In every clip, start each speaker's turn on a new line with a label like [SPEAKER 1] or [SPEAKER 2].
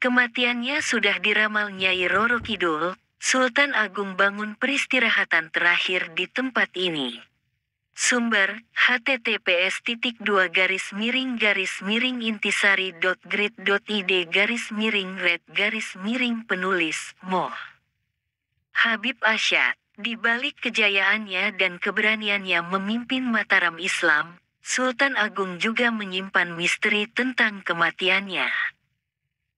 [SPEAKER 1] Kematiannya sudah diramal Nyai Roro Kidul, Sultan Agung bangun peristirahatan terakhir di tempat ini. Sumber, https://intisari.grid.id/red-penulis, Moh. Habib Asyad, di balik kejayaannya dan keberaniannya memimpin Mataram Islam, Sultan Agung juga menyimpan misteri tentang kematiannya.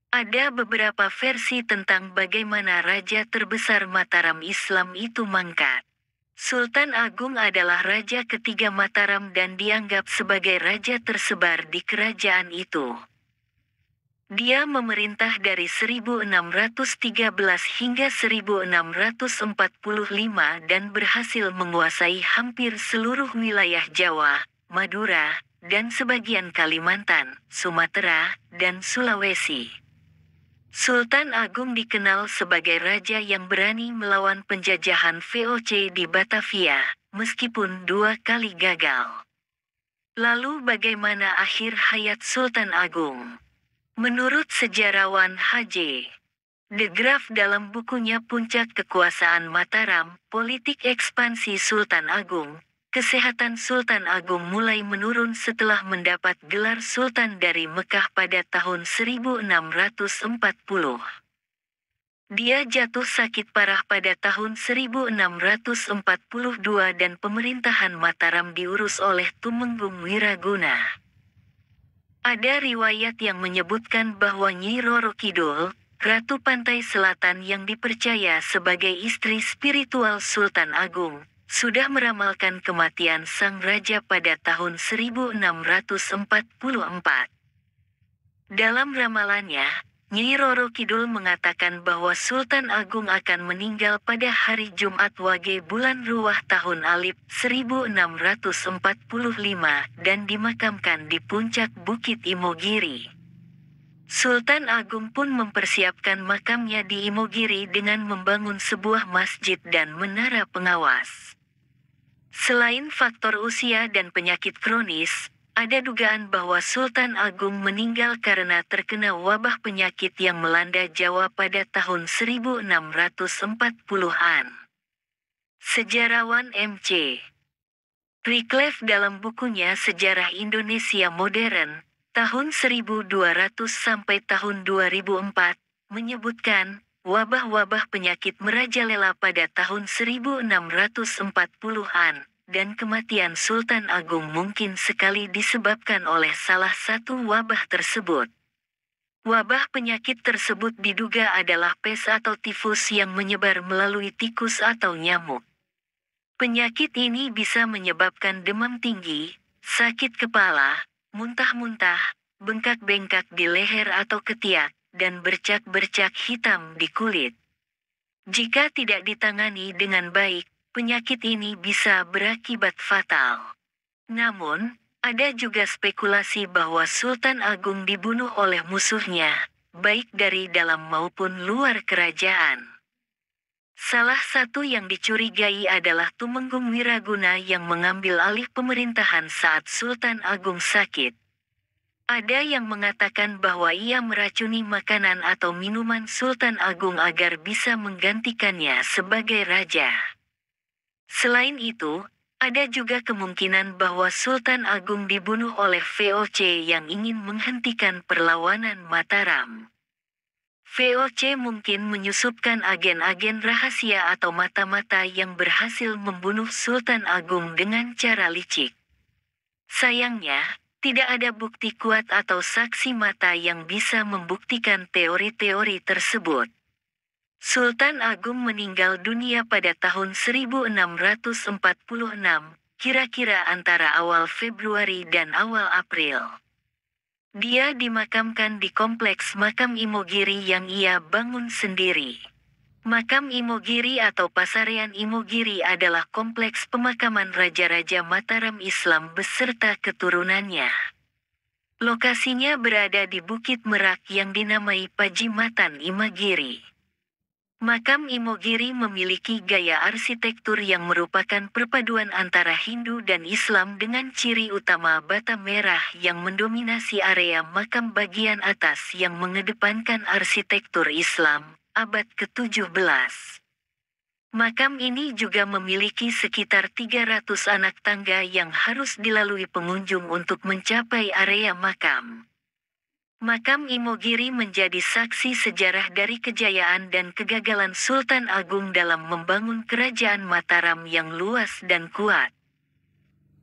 [SPEAKER 1] Ada beberapa versi tentang bagaimana raja terbesar Mataram Islam itu mangkat. Sultan Agung adalah raja ketiga Mataram dan dianggap sebagai raja tersebar di kerajaan itu. Dia memerintah dari 1613 hingga 1645 dan berhasil menguasai hampir seluruh wilayah Jawa, Madura, dan sebagian Kalimantan, Sumatera, dan Sulawesi. Sultan Agung dikenal sebagai raja yang berani melawan penjajahan VOC di Batavia, meskipun 2 kali gagal. Lalu bagaimana akhir hayat Sultan Agung? Menurut sejarawan H.J. de Graaf dalam bukunya Puncak Kekuasaan Mataram, Politik Ekspansi Sultan Agung, kesehatan Sultan Agung mulai menurun setelah mendapat gelar Sultan dari Mekah pada tahun 1640. Dia jatuh sakit parah pada tahun 1642 dan pemerintahan Mataram diurus oleh Tumenggung Wiraguna. Ada riwayat yang menyebutkan bahwa Nyi Roro Kidul, Ratu Pantai Selatan yang dipercaya sebagai istri spiritual Sultan Agung, sudah meramalkan kematian sang raja pada tahun 1644. Dalam ramalannya, Nyi Roro Kidul mengatakan bahwa Sultan Agung akan meninggal pada hari Jumat Wage bulan Ruwah tahun Alif 1645 dan dimakamkan di puncak Bukit Imogiri. Sultan Agung pun mempersiapkan makamnya di Imogiri dengan membangun sebuah masjid dan menara pengawas. Selain faktor usia dan penyakit kronis, ada dugaan bahwa Sultan Agung meninggal karena terkena wabah penyakit yang melanda Jawa pada tahun 1640-an. Sejarawan M.C. Reclef dalam bukunya Sejarah Indonesia Modern, tahun 1200 sampai tahun 2004, menyebutkan, wabah-wabah penyakit merajalela pada tahun 1640-an, dan kematian Sultan Agung mungkin sekali disebabkan oleh salah satu wabah tersebut. Wabah penyakit tersebut diduga adalah pes atau tifus yang menyebar melalui tikus atau nyamuk. Penyakit ini bisa menyebabkan demam tinggi, sakit kepala, muntah-muntah, bengkak-bengkak di leher atau ketiak, dan bercak-bercak hitam di kulit. Jika tidak ditangani dengan baik, penyakit ini bisa berakibat fatal. Namun, ada juga spekulasi bahwa Sultan Agung dibunuh oleh musuhnya, baik dari dalam maupun luar kerajaan. Salah satu yang dicurigai adalah Tumenggung Wiraguna yang mengambil alih pemerintahan saat Sultan Agung sakit. Ada yang mengatakan bahwa ia meracuni makanan atau minuman Sultan Agung agar bisa menggantikannya sebagai raja. Selain itu, ada juga kemungkinan bahwa Sultan Agung dibunuh oleh VOC yang ingin menghentikan perlawanan Mataram. VOC mungkin menyusupkan agen-agen rahasia atau mata-mata yang berhasil membunuh Sultan Agung dengan cara licik. Sayangnya, tidak ada bukti kuat atau saksi mata yang bisa membuktikan teori-teori tersebut. Sultan Agung meninggal dunia pada tahun 1646, kira-kira antara awal Februari dan awal April. Dia dimakamkan di kompleks makam Imogiri yang ia bangun sendiri. Makam Imogiri atau Pasarean Imogiri adalah kompleks pemakaman raja-raja Mataram Islam beserta keturunannya. Lokasinya berada di Bukit Merak yang dinamai Pajimatan Imagiri. Makam Imogiri memiliki gaya arsitektur yang merupakan perpaduan antara Hindu dan Islam dengan ciri utama bata merah yang mendominasi area makam bagian atas yang mengedepankan arsitektur Islam, abad ke-17. Makam ini juga memiliki sekitar 300 anak tangga yang harus dilalui pengunjung untuk mencapai area makam. Makam Imogiri menjadi saksi sejarah dari kejayaan dan kegagalan Sultan Agung dalam membangun kerajaan Mataram yang luas dan kuat.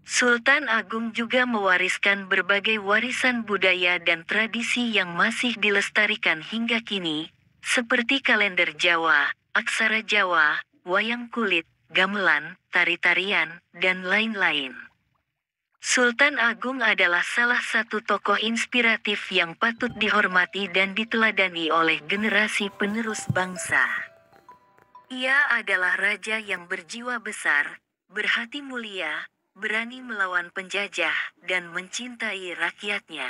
[SPEAKER 1] Sultan Agung juga mewariskan berbagai warisan budaya dan tradisi yang masih dilestarikan hingga kini, seperti kalender Jawa, aksara Jawa, wayang kulit, gamelan, tari-tarian, dan lain-lain. Sultan Agung adalah salah satu tokoh inspiratif yang patut dihormati dan diteladani oleh generasi penerus bangsa. Ia adalah raja yang berjiwa besar, berhati mulia, berani melawan penjajah, dan mencintai rakyatnya.